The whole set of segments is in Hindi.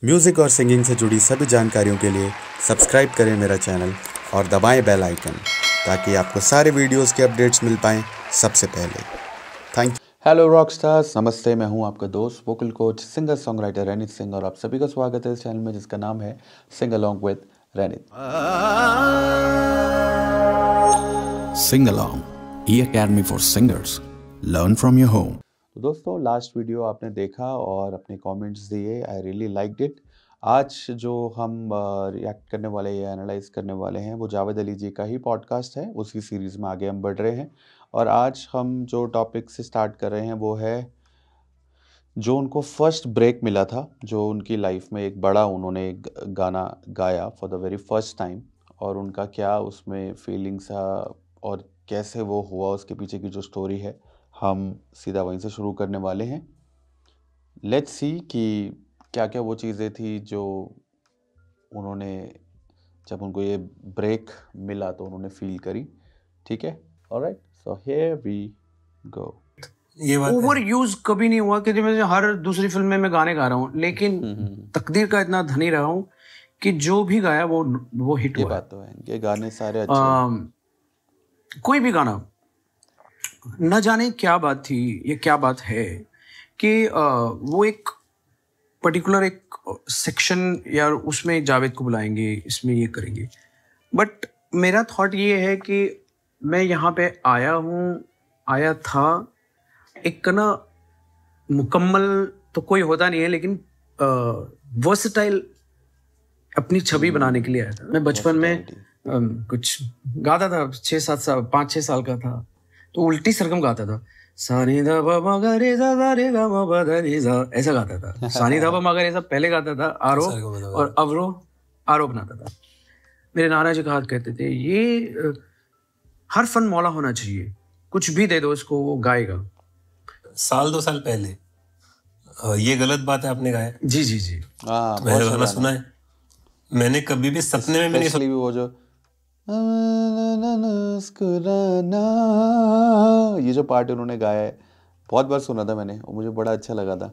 म्यूज़िक और सिंगिंग से जुड़ी सभी जानकारियों के लिए सब्सक्राइब करें मेरा चैनल और दबाएं बेल आइकन ताकि आपको सारे वीडियोस के अपडेट्स मिल पाएँ सबसे पहले। Thank you. Hello rock stars, नमस्ते। मैं हूं आपका दोस्त vocal coach singer songwriter Ranit Singh और आप सभी का स्वागत है इस चैनल में जिसका नाम है sing along with Ranit. Sing Along, E-Academy for Singers. Learn from your home. तो दोस्तों, लास्ट वीडियो आपने देखा और अपने कमेंट्स दिए। I really liked it. आज जो हम रिएक्ट करने वाले या एनालाइज करने वाले हैं वो जावेद अली जी का ही पॉडकास्ट है। उसी सीरीज़ में आगे हम बढ़ रहे हैं और आज हम जो टॉपिक से स्टार्ट कर रहे हैं वो है जो उनको फर्स्ट ब्रेक मिला था, जो उनकी लाइफ में एक बड़ा उन्होंने एक गाना गाया for the very first time और उनका क्या उसमें फीलिंग्स था और कैसे वो हुआ, उसके पीछे की जो स्टोरी है हम सीधा वहीं से शुरू करने वाले हैं। लेट्स सी कि क्या क्या वो चीज़ें थी जो उन्होंने जब उनको ये ब्रेक मिला तो उन्होंने फील करी। ठीक है, alright, so here we go. ये बात ओवर यूज कभी नहीं हुआ कि मैं हर दूसरी फिल्म में मैं गाने गा रहा हूँ, लेकिन तकदीर का इतना धनी रहा हूँ कि जो भी गाया वो हिट ये हुआ। बात तो है, ये गाने सारे अच्छे हैं। कोई भी गाना, न जाने क्या बात थी, ये क्या बात है कि वो एक पर्टिकुलर एक सेक्शन या उसमें जावेद को बुलाएंगे, इसमें ये करेंगे। बट मेरा थॉट ये है कि मैं यहाँ पे आया था एक ना मुकम्मल तो कोई होता नहीं है, लेकिन वर्सटाइल अपनी छवि बनाने के लिए आया था। मैं बचपन में कुछ गाता था, 5-6 साल का था तो उल्टी सरगम गाता था। सानी धा पा मा गा रे सा धा रे गा मा पा धा नी सा, ऐसा गाता था। सानी धा पा मा गा रे सा पहले गाता था आरोप और अवरोह बनाता था। मेरे नाना जी कहा कहते थे ये हर फन मौला होना चाहिए, कुछ भी दे दो इसको वो गाएगा। साल 2 साल पहले ये गलत बात है आपने गाया। जी जी जी, मैंने गाना सुना है, मैंने कभी भी सपने में भी नहीं स्पेशली वो जो ये जो पार्ट उन्होंने गाया है बहुत बार सुना था मैंने और मुझे बड़ा अच्छा लगा था।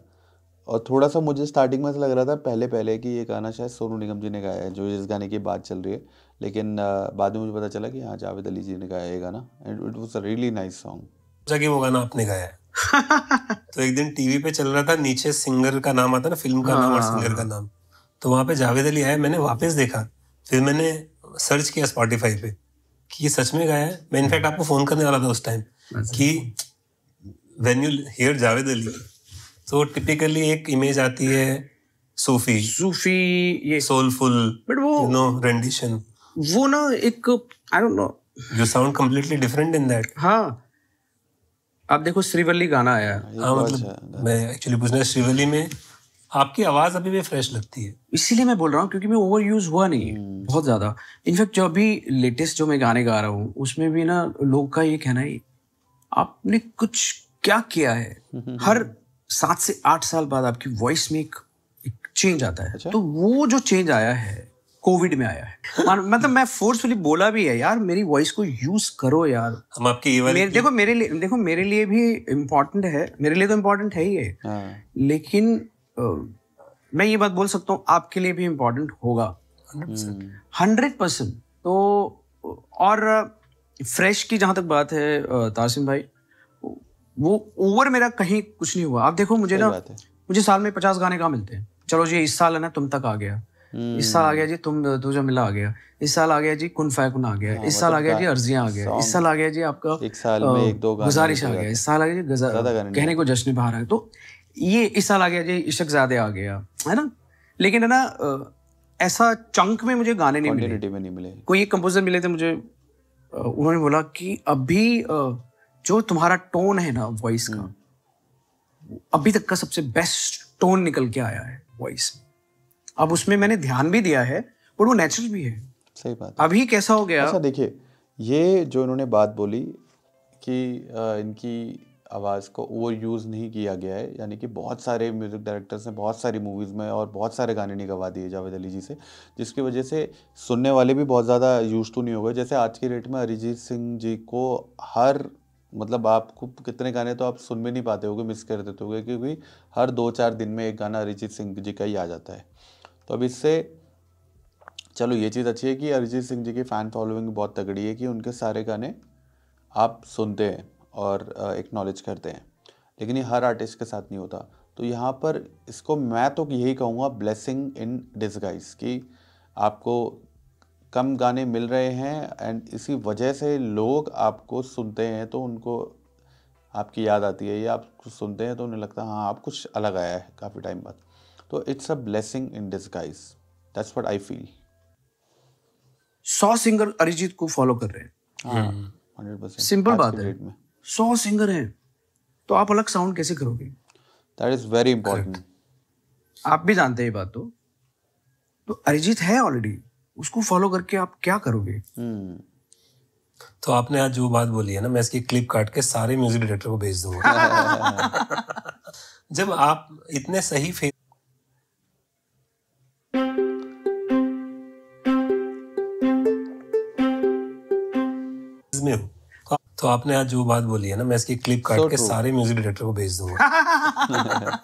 और थोड़ा सा मुझे स्टार्टिंग में ऐसा लग रहा था पहले कि ये गाना शायद सोनू निगम जी ने गाया है, जो इस गाने की बात चल रही है, लेकिन बाद में मुझे पता चला कि हाँ जावेद अली जी ने गाया ये गाना and it was a really nice song. कि वो गाना आपने गाया है। तो एक दिन टीवी पे चल रहा था, नीचे सिंगर का नाम आता ना, फिल्म का नाम और सिंगर का नाम, तो वहां पे जावेद अली आया। मैंने वापस देखा, फिर मैंने सर्च किया स्पॉटिफाई पे कि ये सच में गाया है। मैं इनफैक्ट आपको फोन करने वाला था उस टाइम कि when you here Javed Ali तो टिपिकली एक इमेज आती है सूफी ये सोलफुल, बट वो यू नो रेंडिशन, वो ना एक I don't know, you sound completely different in that. हाँ आप देखो श्रीवल्ली गाना आया। हाँ मतलब मैं एक्चुअली पूछना, श्रीवल्ली में आपकी आवाज अभी भी फ्रेश लगती है, इसीलिए मैं बोल रहा हूँ क्योंकि मैं ओवर यूज हुआ नहीं है बहुत ज्यादा। इनफैक्ट जो अभी लेटेस्ट जो मैं गाने गा रहा हूँ उसमें भी ना लोग का ये कहना है आपने कुछ क्या किया है। हर 7 से 8 साल बाद आपकी वॉइस में एक चेंज आता है। तो वो जो चेंज आया है कोविड में आया है। मतलब मैं फोर्सफुली बोला भी है यार मेरी वॉइस को यूज करो यार। हम आपकी ये वाली देखो मेरे लिए भी इम्पोर्टेंट है, मेरे लिए तो इम्पोर्टेंट है ही है, लेकिन मैं ये बात बोल सकता हूँ आपके लिए भी इम्पोर्टेंट होगा 100%। तो और फ्रेश की जहाँ तक बात है तासिम भाई, वो ओवर मेरा कहीं कुछ नहीं हुआ। आप देखो मुझे साल में 50 गाने कहाँ मिलते हैं। चलो जी इस साल है ना तुम तक आ गया, इस साल आ गया जी तुम तुझे मिला आ गया, इस साल आ गया जी कुन फैकुन आ गया, इस साल आ गया जी अर्जियां आ गया, इस साल आ गया जी आपका एक साल में 1-2 गाने गुजारिश आ गया, इस साल आ गया जी कहने को जश्न बहार आ गया, तो ये इस साल आ गया जी इश्क ज़्यादे आ गया, है ना। लेकिन है ना ऐसा चंक में मुझे गाने नहीं मिले। कोई एक कंपोजर मिले थे मुझे, उन्होंने बोला कि अभी जो तुम्हारा टोन है ना वॉइस का, अभी तक का सबसे बेस्ट टोन निकल के आया है वॉइस में। अब उसमें मैंने ध्यान भी दिया है और वो नेचुरल भी है। सही बात। अभी कैसा हो गया, अच्छा देखिए, ये जो इन्होंने बात बोली कि इनकी आवाज़ को ओवर यूज़ नहीं किया गया है, यानी कि बहुत सारे म्यूज़िक डायरेक्टर्स ने बहुत सारी मूवीज़ में और बहुत सारे गाने निकलवा दिए जावेद अली जी से, जिसकी वजह से सुनने वाले भी बहुत ज़्यादा यूज टू नहीं हो गए। जैसे आज की डेट में अरिजीत सिंह जी को हर मतलब आपको कितने गाने तो आप सुन भी नहीं पाते होगे, मिस कर देते होगे, क्योंकि हर 2-4 दिन में एक गाना अरिजीत सिंह जी का ही आ जाता है। तो अब इससे चलो ये चीज़ अच्छी है कि अरिजीत सिंह जी की फ़ैन फॉलोइंग बहुत तगड़ी है कि उनके सारे गाने आप सुनते हैं और एक्नॉलेज करते हैं, लेकिन ये हर आर्टिस्ट के साथ नहीं होता। तो यहाँ पर इसको मैं तो यही कहूँगा ब्लेसिंग इन डिसगाइज कि आपको कम गाने मिल रहे हैं एंड इसी वजह से लोग आपको सुनते हैं, तो उनको आपकी याद आती है, या आप कुछ सुनते हैं तो उन्हें लगता है हाँ आप कुछ अलग आया है काफ़ी टाइम बाद। तो it's a blessing in disguise, that's what I feel. 100 singer Arijit को फॉलो कर रहे हैं, हाँ 100%। सिंपल आज बात की है। डेट में 100 सिंगर हैं तो आप अलग साउंड कैसे करोगे? That is very important. आप भी जानते हैं ये बात। तो अरिजीत है ऑलरेडी, उसको फॉलो करके आप क्या करोगे? तो आपने आज जो बात बोली है ना, मैं इसकी क्लिप काट के सारे म्यूजिक डायरेक्टर को भेज दूंगा। जब आप इतने सही फेज में हो, तो आपने आज जो बात बोली है ना, मैं इसकी क्लिप काट के सारे म्यूजिक डायरेक्टर को भेज दूंगा।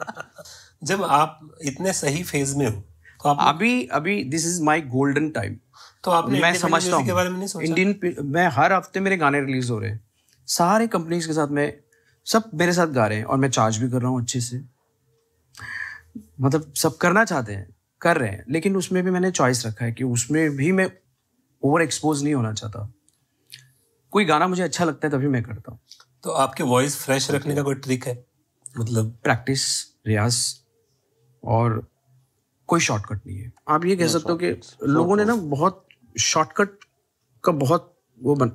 जब आप इतने सही फेज में हो तो आप अभी this is my golden time. तो आपने मैं समझता के बारे में नहीं सोचा? मैं हर हफ्ते मेरे गाने रिलीज हो रहे हैं, सारे कंपनीज के साथ में, सब मेरे साथ गा रहे हैं और मैं चार्ज भी कर रहा हूँ अच्छे से। मतलब सब करना चाहते हैं, कर रहे हैं, लेकिन उसमें भी मैंने चॉइस रखा है कि उसमें भी मैं ओवर एक्सपोज नहीं होना चाहता। कोई गाना मुझे अच्छा लगता है तभी मैं करता हूँ। तो आपके वॉइस फ्रेश रखने का कोई ट्रिक है? मतलब प्रैक्टिस, रियाज, और कोई शॉर्टकट नहीं है। आप ये कह सकते हो कि लोगों ने ना बहुत शॉर्टकट का बहुत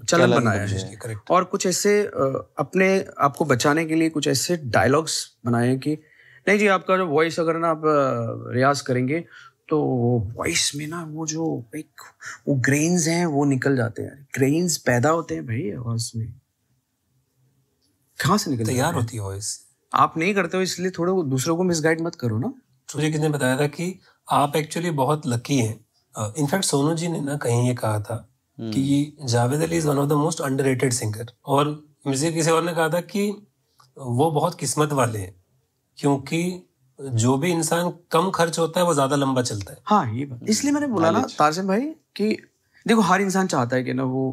चलन बनाया है, और कुछ ऐसे अपने आप को बचाने के लिए कुछ ऐसे डायलॉग्स बनाए हैं कि नहीं जी, आपका जो वॉइस अगर ना आप रियाज करेंगे तो वॉइस में ना वो जो एक वो ग्रेन्स हैं वो निकल जाते हैं। ग्रेन्स पैदा होते हैं भाई आवाज में, कहाँ से निकल तैयार होती है वॉइस? आप नहीं करते हो, इसलिए थोड़ा दूसरों को मिसगाइड मत करो ना। मुझे किसने बताया था कि आप एक्चुअली बहुत लकी हैं। इनफैक्ट सोनू जी ने ना कहीं ये कहा था कि Javed Ali is one of the most underrated singer, और मुझे किसी और ने कहा था कि वो बहुत किस्मत वाले हैं, क्योंकि जो भी इंसान कम खर्च होता है वो ज्यादा लंबा चलता है। हाँ, ये बात इसलिए मैंने बोला ना तारसेन भाई कि देखो हर इंसान चाहता है कि ना वो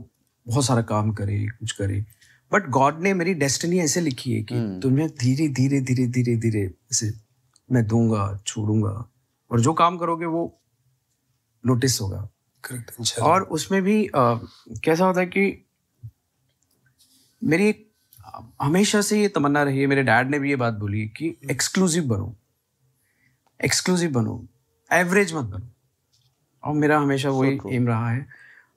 बहुत सारा काम करे, कुछ करे, बट गॉड ने मेरी डेस्टिनी ऐसे लिखी है कि तुम्हें धीरे धीरे धीरे धीरे धीरे ऐसे मैं दूंगा, छोड़ूंगा, और जो काम करोगे वो नोटिस होगा। करेक्ट। और उसमें भी कैसा होता है कि मेरी हमेशा से ये तमन्ना रही है, मेरे डैड ने भी ये बात बोली कि एक्सक्लूसिव बनो, एक्सक्लूसिव बनो, एवरेज मत बनो, और मेरा हमेशा वही एम रहा है।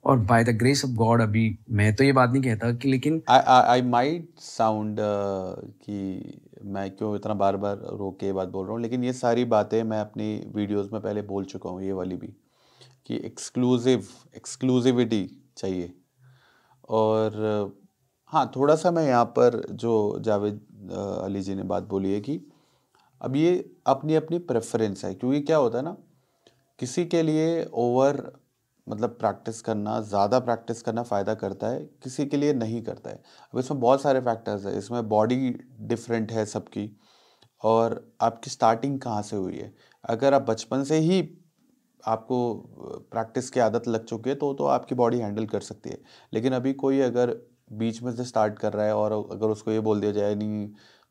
और by the grace of God अभी मैं तो ये बात नहीं कहता कि, लेकिन आई माइट साउंड कि मैं क्यों इतना बार बार रोक के ये बात बोल रहा हूँ, लेकिन ये सारी बातें मैं अपनी वीडियोस में पहले बोल चुका हूँ, ये वाली भी, कि एक्सक्लूसिविटी चाहिए। और हाँ, थोड़ा सा मैं यहाँ पर जो जावेद अली जी ने बात बोली है कि अब ये अपनी अपनी प्रेफरेंस है, क्योंकि क्या होता है ना, किसी के लिए ओवर मतलब प्रैक्टिस करना, ज़्यादा प्रैक्टिस करना फ़ायदा करता है, किसी के लिए नहीं करता है। अब इसमें बहुत सारे फैक्टर्स है, इसमें बॉडी डिफरेंट है सबकी, और आपकी स्टार्टिंग कहाँ से हुई है। अगर आप बचपन से ही आपको प्रैक्टिस की आदत लग चुकी है तो आपकी बॉडी हैंडल कर सकती है। लेकिन अभी कोई अगर बीच में से स्टार्ट कर रहा है और अगर उसको ये बोल दिया जाए नहीं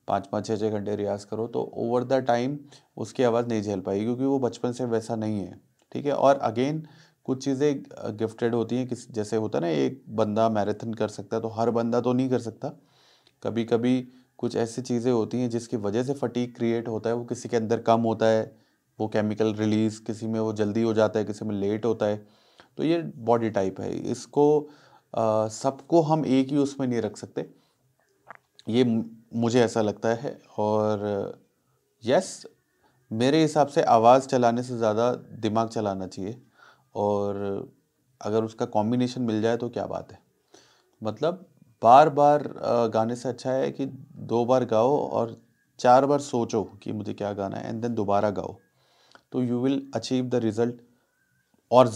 5-5, 6-6 घंटे रियाज़ करो, तो ओवर द टाइम उसकी आवाज़ नहीं झेल पाएगी, क्योंकि वो बचपन से वैसा नहीं है। ठीक है। और अगेन कुछ चीज़ें गिफ्टेड होती हैं, किस जैसे होता है ना, एक बंदा मैराथन कर सकता है तो हर बंदा तो नहीं कर सकता। कभी कभी कुछ ऐसी चीज़ें होती हैं जिसकी वजह से फटीग क्रिएट होता है, वो किसी के अंदर कम होता है, वो केमिकल रिलीज़, किसी में वो जल्दी हो जाता है, किसी में लेट होता है। तो ये बॉडी टाइप है, इसको सबको हम एक ही उसमें नहीं रख सकते, ये मुझे ऐसा लगता है। और यस, मेरे हिसाब से आवाज़ चलाने से ज़्यादा दिमाग चलाना चाहिए, और अगर उसका कॉम्बिनेशन मिल जाए तो क्या बात है। मतलब बार बार गाने से अच्छा है कि 2 बार गाओ और 4 बार सोचो कि मुझे क्या गाना है, एंड देन दोबारा गाओ, तो you will achieve the result और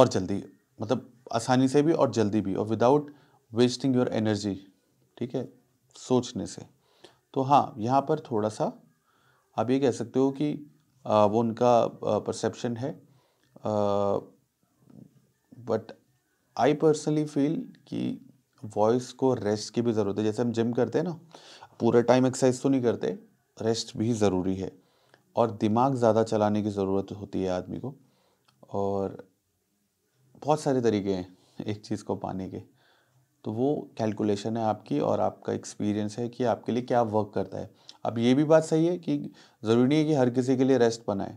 जल्दी, मतलब आसानी से भी और जल्दी भी, और विदाउट वेस्टिंग योर एनर्जी। ठीक है, सोचने से। तो हाँ, यहाँ पर थोड़ा सा आप ये कह सकते हो कि वो उनका परसेप्शन है बट आई पर्सनली फील कि वॉइस को रेस्ट की भी ज़रूरत है। जैसे हम जिम करते हैं ना, पूरे टाइम एक्सरसाइज तो नहीं करते, रेस्ट भी ज़रूरी है और दिमाग ज़्यादा चलाने की ज़रूरत होती है आदमी को। और बहुत सारे तरीके हैं एक चीज़ को पाने के, तो वो कैलकुलेशन है आपकी और आपका एक्सपीरियंस है कि आपके लिए क्या वर्क करता है। अब ये भी बात सही है कि ज़रूरी नहीं है कि हर किसी के लिए रेस्ट बनाए,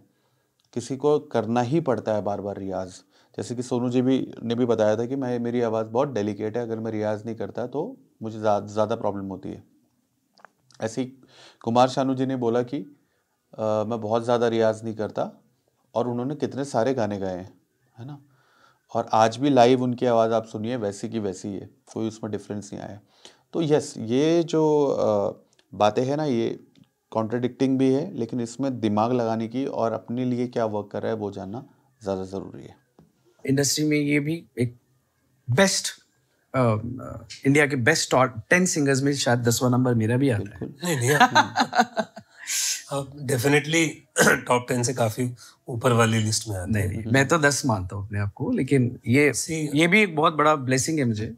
किसी को करना ही पड़ता है बार बार रियाज़। जैसे कि सोनू जी भी ने भी बताया था कि मेरी आवाज़ बहुत डेलिकेट है, अगर मैं रियाज़ नहीं करता तो मुझे ज़्यादा प्रॉब्लम होती है। ऐसे ही कुमार शानू जी ने बोला कि मैं बहुत ज़्यादा रियाज़ नहीं करता, और उन्होंने कितने सारे गाने गाए हैं, है ना। और आज भी लाइव उनकी आवाज़ आप सुनिए वैसी की वैसी है, कोई उसमें डिफरेंस नहीं आया। तो यस, ये जो बातें हैं ना, ये कॉन्ट्रडिक्टिंग भी है, लेकिन इसमें दिमाग लगाने की और अपने लिए क्या वर्क कर रहा है वो जानना ज़्यादा ज़रूरी है। इंडस्ट्री में ये भी एक बेस्ट इंडिया के बेस्ट 10 सिंगर्स में शायद 10वां नंबर मेरा भी आता है। नहीं नहीं, डेफिनेटली टॉप 10 से काफी ऊपर वाली लिस्ट में आता है। नहीं, मैं तो 10 मानता हूँ अपने आप को, लेकिन ये भी एक बहुत बड़ा ब्लेसिंग है मुझे।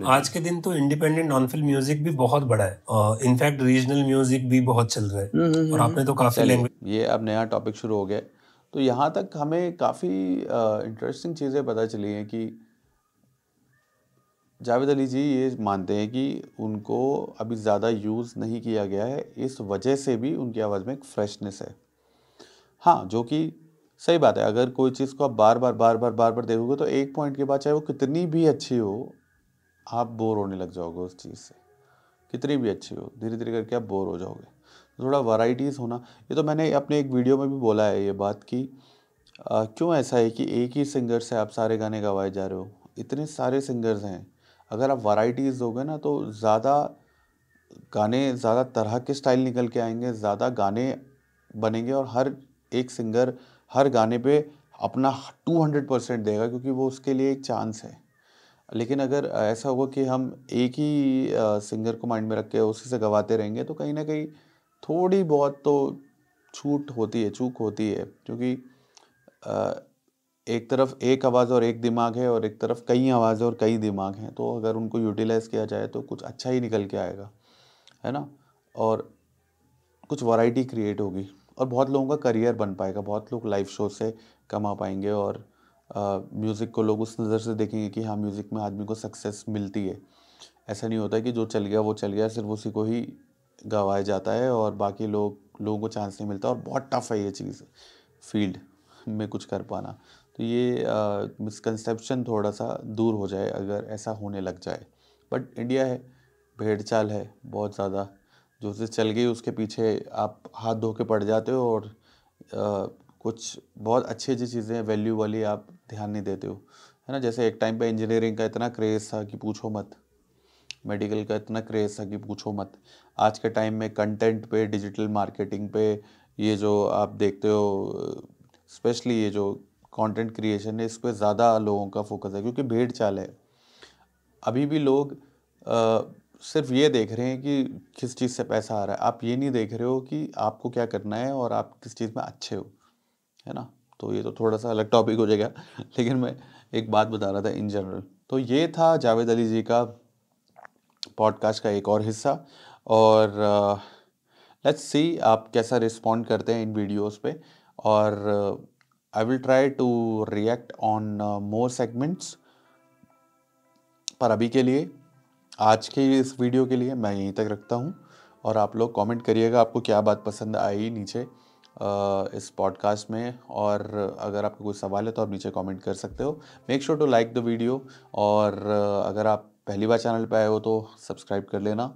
आज के दिन तो इंडिपेंडेंट नॉन फिल्म म्यूजिक भी बहुत बड़ा है, इनफैक्ट रीजनल म्यूजिक भी बहुत चल रहा है, और आपने तो काफी लैंग्वेज, ये अब नया टॉपिक शुरू हो गया। तो यहाँ तक हमें काफ़ी इंटरेस्टिंग चीज़ें पता चली हैं कि जावेद अली जी ये मानते हैं कि उनको अभी ज़्यादा यूज़ नहीं किया गया है, इस वजह से भी उनकी आवाज़ में एक फ्रेशनेस है। हाँ, जो कि सही बात है। अगर कोई चीज़ को आप बार बार देखोगे तो एक पॉइंट के बाद चाहे वो कितनी भी अच्छी हो, आप बोर होने लग जाओगे उस चीज़ से। कितनी भी अच्छी हो, धीरे धीरे करके आप बोर हो जाओगे। तो थोड़ा वैराइटीज़ होना, ये तो मैंने अपने एक वीडियो में भी बोला है ये बात कि क्यों ऐसा है कि एक ही सिंगर से आप सारे गाने गवाए जा रहे हो। इतने सारे सिंगर्स हैं, अगर आप वैराइटीज़ दोगे ना तो ज़्यादा गाने, ज़्यादा तरह के स्टाइल निकल के आएंगे, ज़्यादा गाने बनेंगे और हर एक सिंगर हर गाने पे अपना 200% देगा, क्योंकि वो उसके लिए एक चांस है। लेकिन अगर ऐसा होगा कि हम एक ही सिंगर को माइंड में रख के उसी से गवाते रहेंगे तो कहीं ना कहीं थोड़ी बहुत तो छूट होती है, चूक होती है, क्योंकि एक तरफ एक आवाज़ और एक दिमाग है और एक तरफ कई आवाज़ें और कई दिमाग हैं। तो अगर उनको यूटिलाइज़ किया जाए तो कुछ अच्छा ही निकल के आएगा, है ना। और कुछ वैरायटी क्रिएट होगी और बहुत लोगों का करियर बन पाएगा, बहुत लोग लाइव शो से कमा पाएंगे और म्यूज़िक को लोग उस नज़र से देखेंगे कि हाँ, म्यूज़िक में आदमी को सक्सेस मिलती है। ऐसा नहीं होता कि जो चल गया वो चल गया, सिर्फ उसी को ही गवाया जाता है और बाकी लोगों को चांस नहीं मिलता। और बहुत टफ है ये चीज़, फील्ड में कुछ कर पाना। तो ये मिसकंसेप्शन थोड़ा सा दूर हो जाए अगर ऐसा होने लग जाए। बट इंडिया है, भेड़ चाल है बहुत ज़्यादा, जो चीज़ चल गई उसके पीछे आप हाथ धो के पड़ जाते हो और कुछ बहुत अच्छी अच्छी चीज़ें वैल्यू वाली आप ध्यान नहीं देते हो, है ना। जैसे एक टाइम पे इंजीनियरिंग का इतना क्रेज़ था कि पूछो मत, मेडिकल का इतना क्रेज़ था कि पूछो मत। आज के टाइम में कंटेंट पे, डिजिटल मार्केटिंग पे, ये जो आप देखते हो स्पेशली ये जो कंटेंट क्रिएशन है, इस पे ज़्यादा लोगों का फोकस है, क्योंकि भेड़ चाल है। अभी भी लोग सिर्फ ये देख रहे हैं कि किस चीज़ से पैसा आ रहा है, आप ये नहीं देख रहे हो कि आपको क्या करना है और आप किस चीज़ में अच्छे हो, है ना। तो ये तो थोड़ा सा अलग टॉपिक हो जाएगा, लेकिन मैं एक बात बता रहा था इन जनरल। तो ये था जावेद अली जी का पॉडकास्ट का एक और हिस्सा, और लेट्स सी आप कैसा रिस्पॉन्ड करते हैं इन वीडियोस पे। और I will try to react on more segments, पर अभी के लिए आज के इस वीडियो के लिए मैं यहीं तक रखता हूँ। और आप लोग कमेंट करिएगा आपको क्या बात पसंद आई नीचे इस पॉडकास्ट में, और अगर आपको कोई सवाल है तो आप नीचे कमेंट कर सकते हो। Make sure to like the video, और अगर आप पहली बार चैनल पे आए हो तो सब्सक्राइब कर लेना।